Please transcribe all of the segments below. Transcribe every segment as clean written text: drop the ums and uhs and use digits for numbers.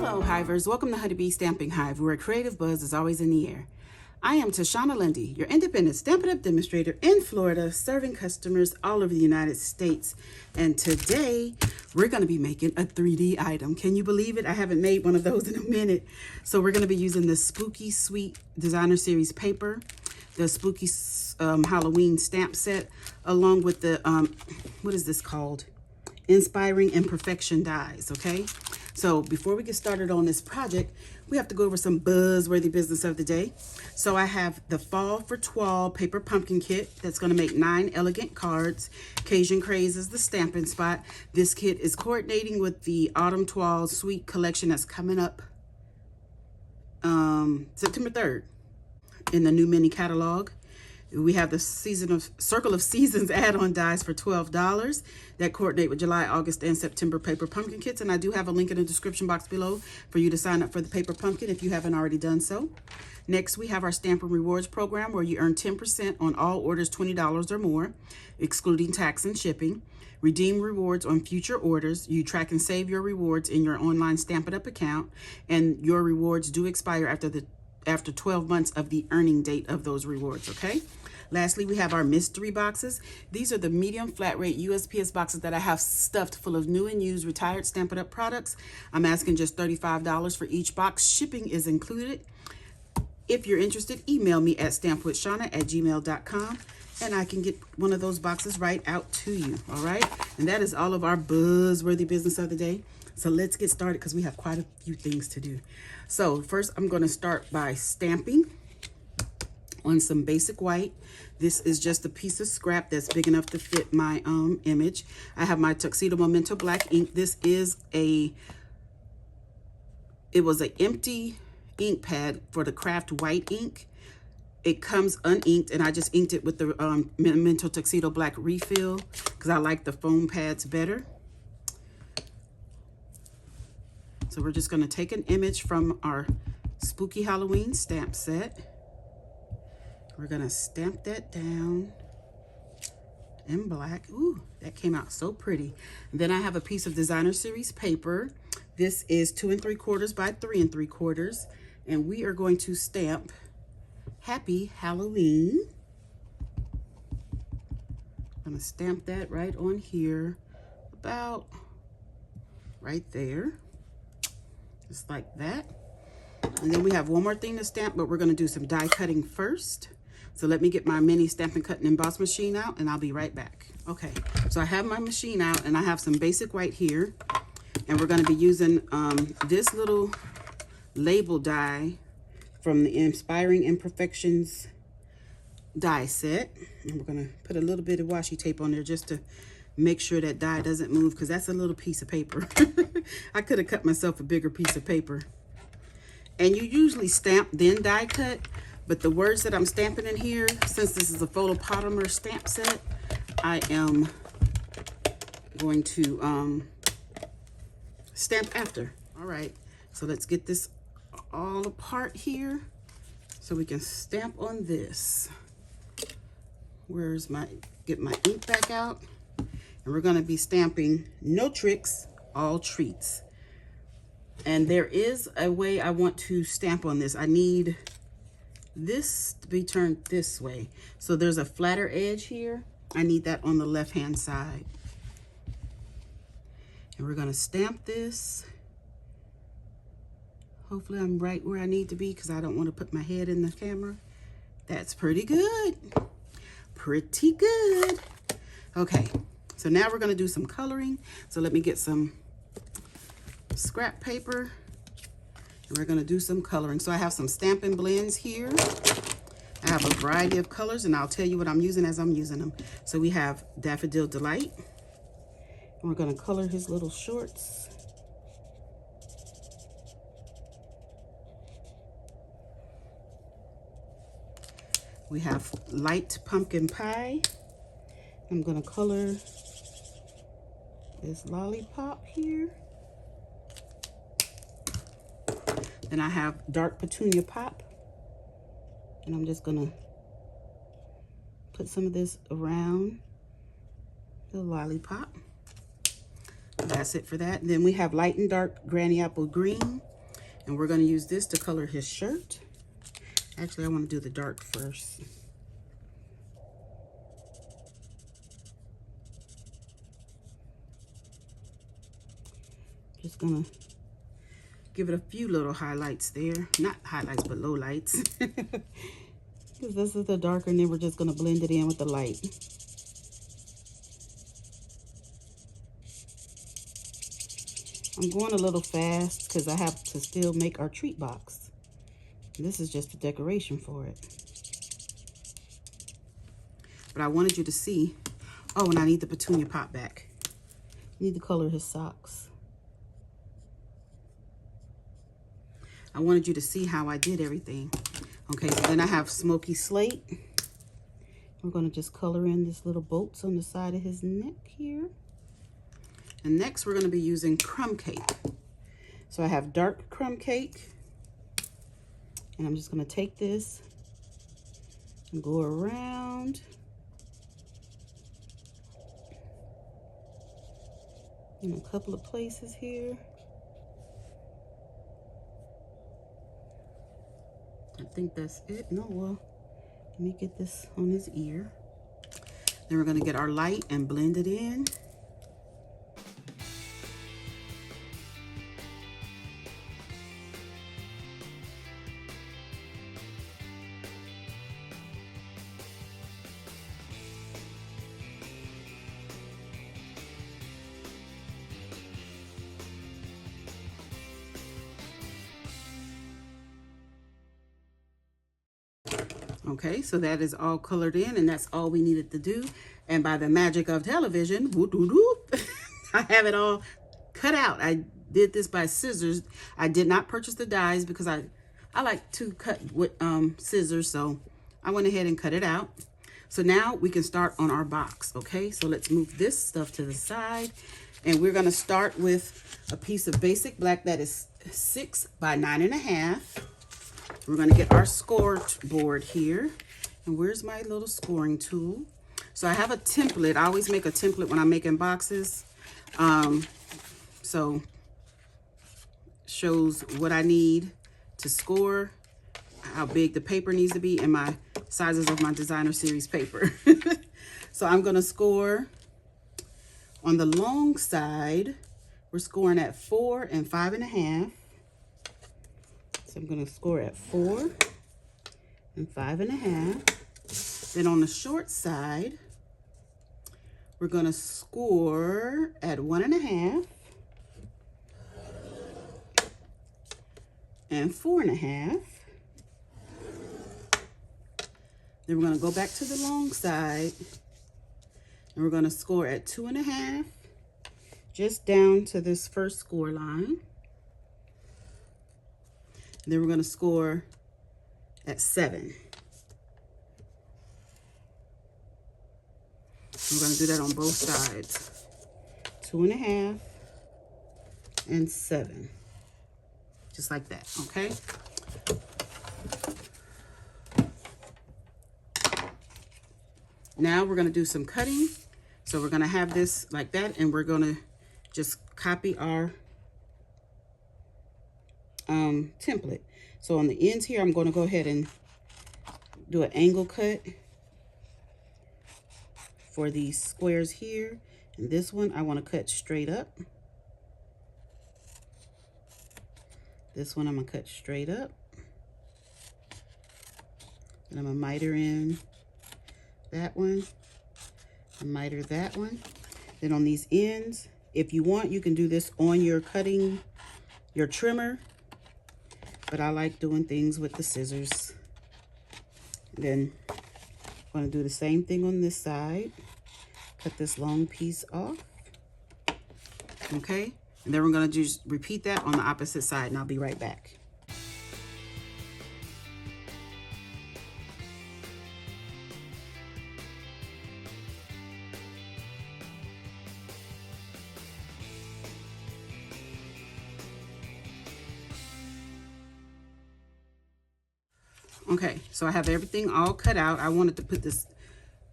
Hello Hivers, welcome to Honeybee Stamping Hive, where a creative buzz is always in the air. I am Tashana Lundy, your independent Stampin' Up! Demonstrator in Florida, serving customers all over the United States. And today, we're going to be making a 3D item. Can you believe it? I haven't made one of those in a minute. So we're going to be using the Spooky Sweet Designer Series paper, the Spooky Halloween stamp set, along with the, what is this called? Inspiring Imperfection dies, okay? So before we get started on this project, we have to go over some buzzworthy business of the day. So I have the Fall for Twall paper pumpkin kit that's going to make 9 elegant cards. Cajun Craze is the stamping spot. This kit is coordinating with the Autumn Twall Sweet collection that's coming up September 3rd in the new mini catalog. We have the Circle of Seasons add-on dies for $12 that coordinate with July, August, and September paper pumpkin kits. And I do have a link in the description box below for you to sign up for the paper pumpkin if you haven't already done so. Next, we have our Stampin' Rewards program where you earn 10% on all orders $20 or more, excluding tax and shipping. Redeem rewards on future orders. You track and save your rewards in your online Stampin' Up! Account, and your rewards do expire after 12 months of the earning date of those rewards, okay? Lastly, we have our mystery boxes. These are the medium flat rate USPS boxes that I have stuffed full of new and used retired Stampin' Up! Products. I'm asking just $35 for each box. Shipping is included. If you're interested, email me at stampwithshana@gmail.com and I can get one of those boxes right out to you, all right? And that is all of our buzzworthy business of the day. So let's get started because we have quite a few things to do. So first, I'm going to start by stamping on some basic white. This is just a piece of scrap that's big enough to fit my image. I have my Tuxedo Memento black ink. This is it was an empty ink pad for the craft white ink. It comes uninked, and I just inked it with the Memento Tuxedo black refill because I like the foam pads better. So we're just going to take an image from our Spooky Halloween stamp set. We're going to stamp that down in black. Ooh, that came out so pretty. And then I have a piece of Designer Series paper. This is 2 3/4 by 3 3/4. And we are going to stamp Happy Halloween. I'm going to stamp that right on here, about right there. Just like that. And then we have one more thing to stamp, but we're going to do some die cutting first. So let me get my mini Stampin' Cut and Emboss machine out, and I'll be right back. Okay, so I have my machine out, and I have some basic white here. And we're going to be using this little label die from the Inspiring Imperfections die set. And we're going to put a little bit of washi tape on there just to make sure that die doesn't move, because that's a little piece of paper. I could have cut myself a bigger piece of paper. And you usually stamp then die cut, but the words that I'm stamping in here, since this is a photopolymer stamp set, I am going to stamp after. All right, so let's get this all apart here so we can stamp on this. Get my ink back out. And we're going to be stamping no tricks, all treats. And there is a way I want to stamp on this. I need this to be turned this way. So there's a flatter edge here. I need that on the left-hand side. And we're going to stamp this. Hopefully I'm right where I need to be because I don't want to put my head in the camera. That's pretty good. Pretty good. Okay. So now we're going to do some coloring. So let me get some scrap paper and we're going to do some coloring. So I have some Stampin' Blends here. I have a variety of colors and I'll tell you what I'm using as I'm using them. So we have Daffodil Delight. And we're going to color his little shorts. We have Light Pumpkin Pie. I'm going to color this lollipop here. Then I have Dark Petunia Pop. And I'm just going to put some of this around the lollipop. That's it for that. And then we have Light and Dark Granny Apple Green. And we're going to use this to color his shirt. Actually, I want to do the dark first. Just gonna give it a few little highlights there. Not highlights, but low lights. Because this is the darker, and then we're just gonna blend it in with the light. I'm going a little fast because I have to still make our treat box. This is just a decoration for it. But I wanted you to see, oh, and I need the petunia pop back. I need to color his socks. I wanted you to see how I did everything. Okay, so then I have smoky slate. We're gonna just color in these little bolts on the side of his neck here. And next we're gonna be using crumb cake. So I have dark crumb cake. And I'm just gonna take this and go around. In a couple of places here. I think that's it. No, well, let me get this on his ear. Then we're gonna get our light and blend it in. Okay, so that is all colored in, and that's all we needed to do. And by the magic of television, whoop, whoop, whoop, I have it all cut out. I did this by scissors. I did not purchase the dies because I like to cut with scissors, so I went ahead and cut it out. So now we can start on our box, okay? So let's move this stuff to the side, and we're gonna start with a piece of basic black that is 6 by 9.5. We're going to get our score board here. And where's my little scoring tool? So I have a template. I always make a template when I'm making boxes. So shows what I need to score, how big the paper needs to be, and my sizes of my designer series paper. So I'm going to score on the long side. We're scoring at 4 and 5.5. So I'm going to score at 4 and 5.5. Then on the short side, we're going to score at 1.5 and 4.5. Then we're going to go back to the long side, and we're going to score at 2.5, just down to this first score line. Then we're going to score at 7. We're going to do that on both sides. 2.5 and 7. Just like that, okay? Now we're going to do some cutting. So we're going to have this like that, and we're going to just copy our template. So on the ends here, I'm going to go ahead and do an angle cut for these squares here. And this one, I want to cut straight up. This one, I'm going to cut straight up. And I'm going to miter in that one. And miter that one. Then on these ends, if you want, you can do this on your cutting, your trimmer. But I like doing things with the scissors. Then I'm going to do the same thing on this side. Cut this long piece off. Okay? And then we're going to just repeat that on the opposite side, and I'll be right back. Okay, so I have everything all cut out. I wanted to put this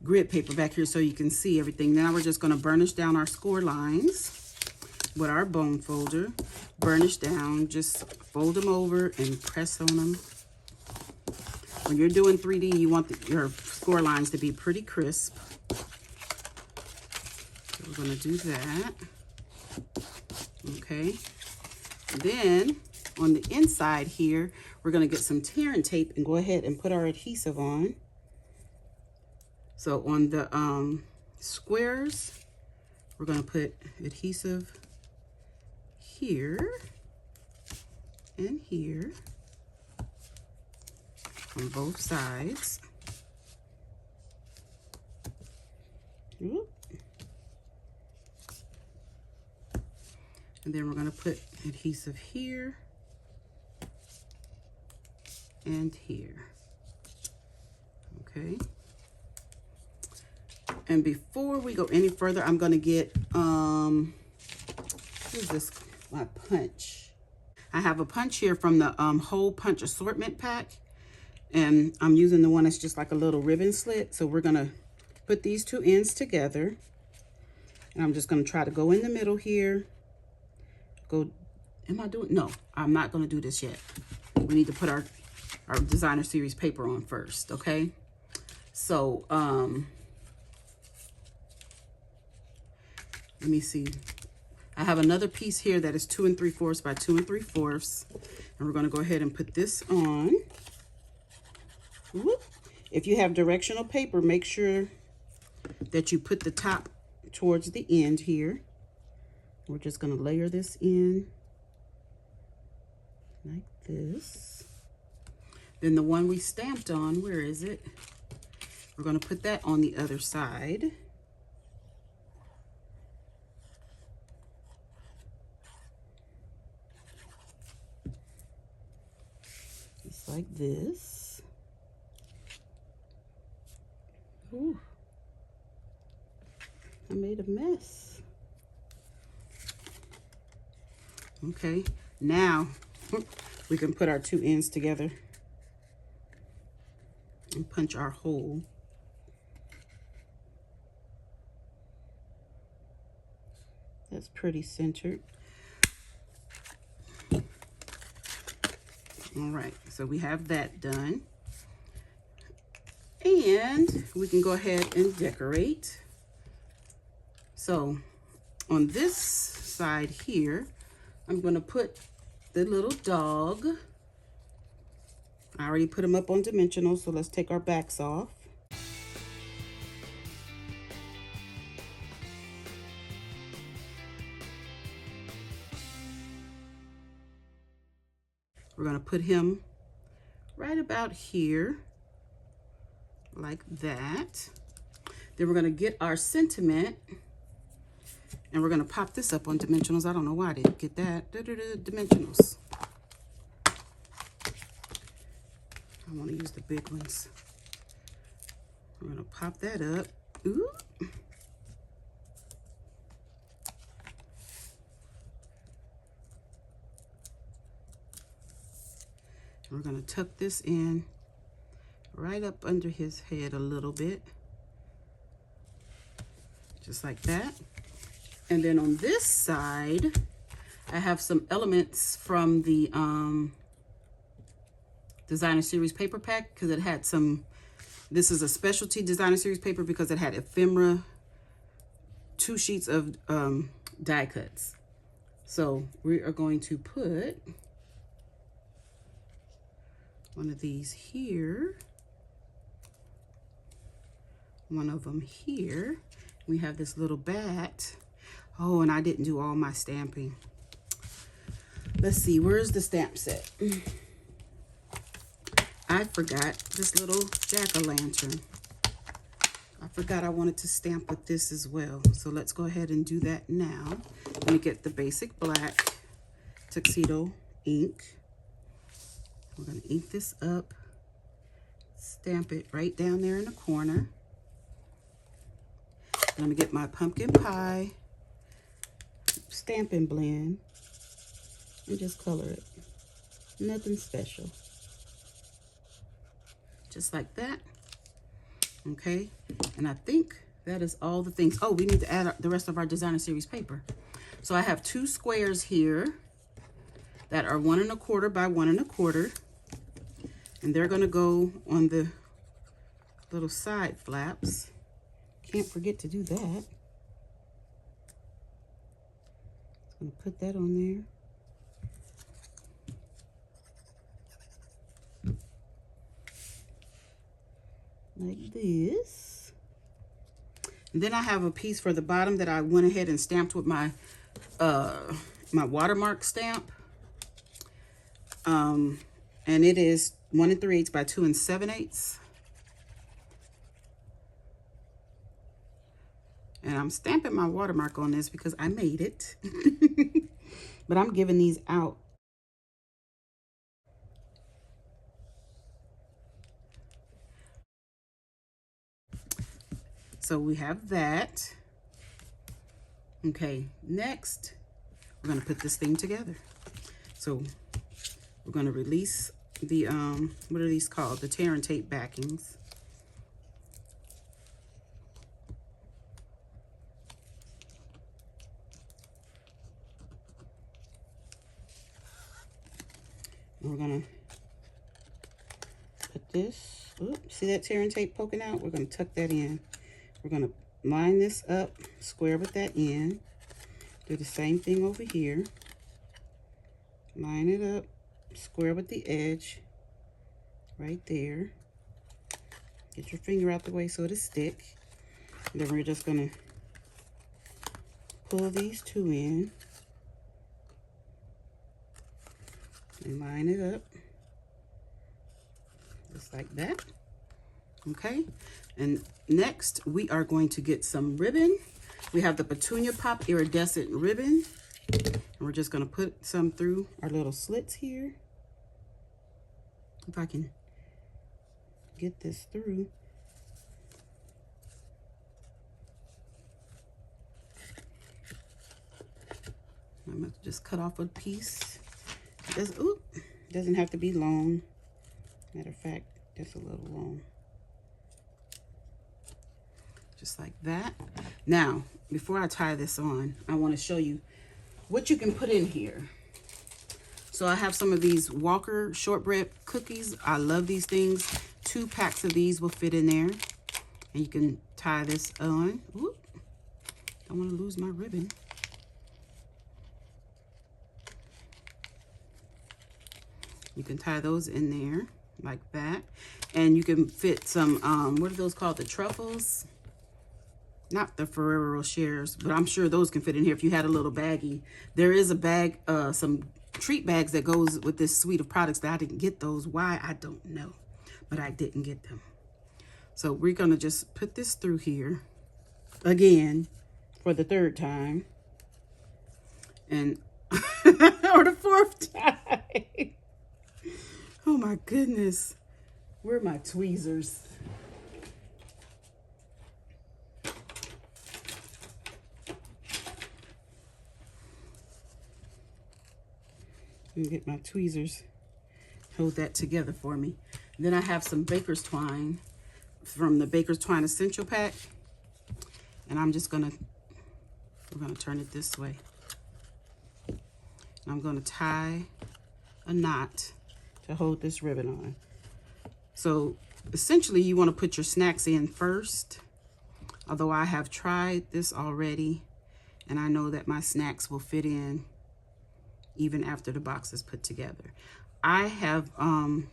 grid paper back here so you can see everything. Now we're just going to burnish down our score lines. with our bone folder, burnish down, just fold them over and press on them. When you're doing 3D, you want your score lines to be pretty crisp. So we're gonna do that. Okay. Then on the inside here, we're gonna get some tearing tape and go ahead and put our adhesive on. So on the squares, we're gonna put adhesive here and here on both sides. Whoop. And then we're gonna put adhesive here and here. Okay. And before we go any further, I'm gonna get, what is this, my punch. I have a punch here from the Hole Punch Assortment Pack. And I'm using the one that's just like a little ribbon slit. So we're gonna put these two ends together. And I'm just gonna try to go in the middle here. Go, am I doing, no, I'm not gonna do this yet. We need to put our designer series paper on first, okay? So, let me see. I have another piece here that is 2 3/4 by 2 3/4. And we're gonna go ahead and put this on. Whoop. If you have directional paper, make sure that you put the top towards the end here. We're just gonna layer this in like this. Then the one we stamped on, where is it? We're gonna put that on the other side. Just like this. Ooh. I made a mess. Okay, now we can put our two ends together and punch our hole. That's pretty centered. All right, so we have that done. And we can go ahead and decorate. So on this side here, I'm gonna put the little dog. I already put them up on dimensional, so let's take our backs off. We're gonna put him right about here, like that. Then we're gonna get our sentiment, and we're gonna pop this up on dimensionals. I don't know why I didn't get that. Dimensionals. I wanna use the big ones. I'm gonna pop that up. Ooh. We're gonna tuck this in right up under his head a little bit, just like that. And then on this side, I have some elements from the designer series paper pack, because it had some, this is a specialty designer series paper because it had ephemera, 2 sheets of die cuts. So we are going to put one of these here, one of them here. We have this little bat. Oh, and I didn't do all my stamping. Let's see, where's the stamp set? I forgot this little jack-o'-lantern. I forgot I wanted to stamp with this as well. So let's go ahead and do that now. Let me get the basic black tuxedo ink. We're gonna ink this up, stamp it right down there in the corner. I'm gonna get my pumpkin pie Stampin' Blend and just color it. Nothing special. Just like that. Okay, and I think that is all the things. Oh, we need to add the rest of our designer series paper. So I have 2 squares here that are 1 1/4 by 1 1/4, and they're going to go on the little side flaps. Can't forget to do that. I'm going to put that on there. Like this. And then I have a piece for the bottom that I went ahead and stamped with my my watermark stamp. And it is 1 3/8 by 2 7/8. And I'm stamping my watermark on this because I made it. But I'm giving these out. So we have that. Okay, next, we're gonna put this thing together. So we're gonna release the, what are these called? The tear and tape backings. And we're gonna put this, oops, see that tear and tape poking out? We're gonna tuck that in. We're gonna line this up, square with that end. Do the same thing over here. Line it up, square with the edge, right there. Get your finger out the way so it'll stick. And then we're just gonna pull these 2 in and line it up, just like that. Okay, and next we are going to get some ribbon. We have the Petunia Pop Iridescent ribbon, and we're just going to put some through our little slits here. If I can get this through. I'm going to just cut off a piece. It doesn't have to be long. Matter of fact, just a little long. Just like that. Now, before I tie this on, I want to show you what you can put in here. So I have some of these Walker shortbread cookies. I love these things. 2 packs of these will fit in there. And you can tie this on. Whoop. Don't want to lose my ribbon. You can tie those in there like that. And you can fit some, what are those called? The truffles? Not the Ferrero Rochers, but I'm sure those can fit in here if you had a little baggie. There is a bag, some treat bags that goes with this suite of products that I didn't get those. Why? I don't know, but I didn't get them. So we're going to just put this through here again for the 3rd time. And, or the 4th time. Oh my goodness. Where are my tweezers? Let me get my tweezers. Hold that together for me. And then I have some Baker's Twine from the Baker's Twine Essential Pack. And I'm just we're gonna turn it this way. And I'm gonna tie a knot to hold this ribbon on. So essentially you wanna put your snacks in first. Although I have tried this already and I know that my snacks will fit in even after the box is put together. I have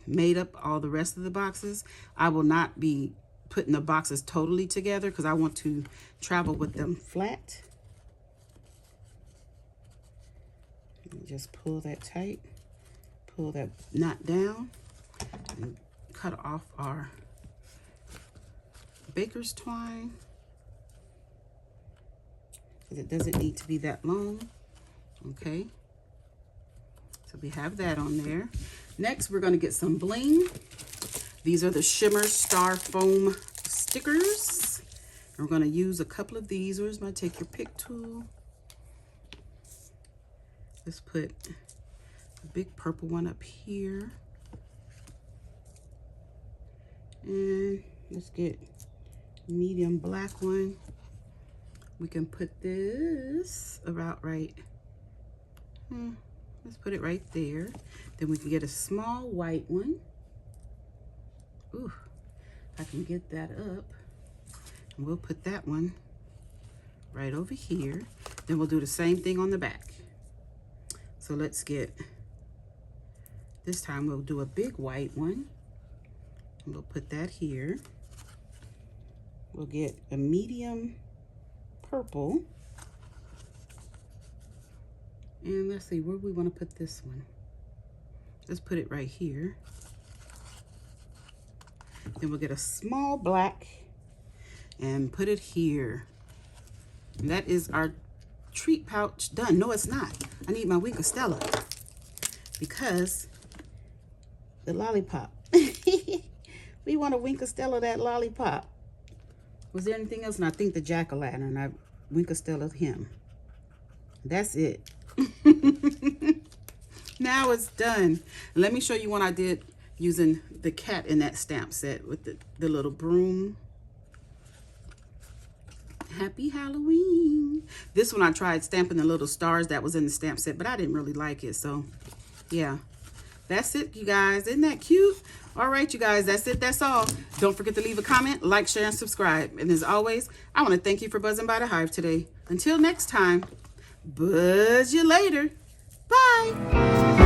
made up all the rest of the boxes. I will not be putting the boxes totally together because I want to travel with them flat. Just pull that tight, pull that knot down, and cut off our Baker's Twine. Because it doesn't need to be that long, okay? So we have that on there. Next, we're going to get some bling. These are the Shimmer Star Foam stickers. And we're going to use a couple of these. Where's my take your pick tool? Let's put a big purple one up here. And let's get medium black one. We can put this about right. Let's put it right there. Then we can get a small white one. Ooh, I can get that up. And we'll put that one right over here. Then we'll do the same thing on the back. So let's get, this time we'll do a big white one. And we'll put that here. We'll get a medium purple. And let's see, where we want to put this one. Let's put it right here. Then we'll get a small black and put it here. And that is our treat pouch done. No, it's not. I need my Wink of Stella because the lollipop. We want to Wink of Stella that lollipop. Was there anything else? And I think the jack-o'-lantern. I Wink of Stella him. That's it. Now it's done. Let me show you one I did using the cat in that stamp set with the little broom. Happy Halloween. This one I tried stamping the little stars that was in the stamp set, but I didn't really like it. So yeah, that's it, you guys. Isn't that cute? All right, you guys, that's it. That's all. Don't forget to leave a comment, like, share, and subscribe. And as always, I want to thank you for buzzing by the Hive today. Until next time, buzz you later. Bye.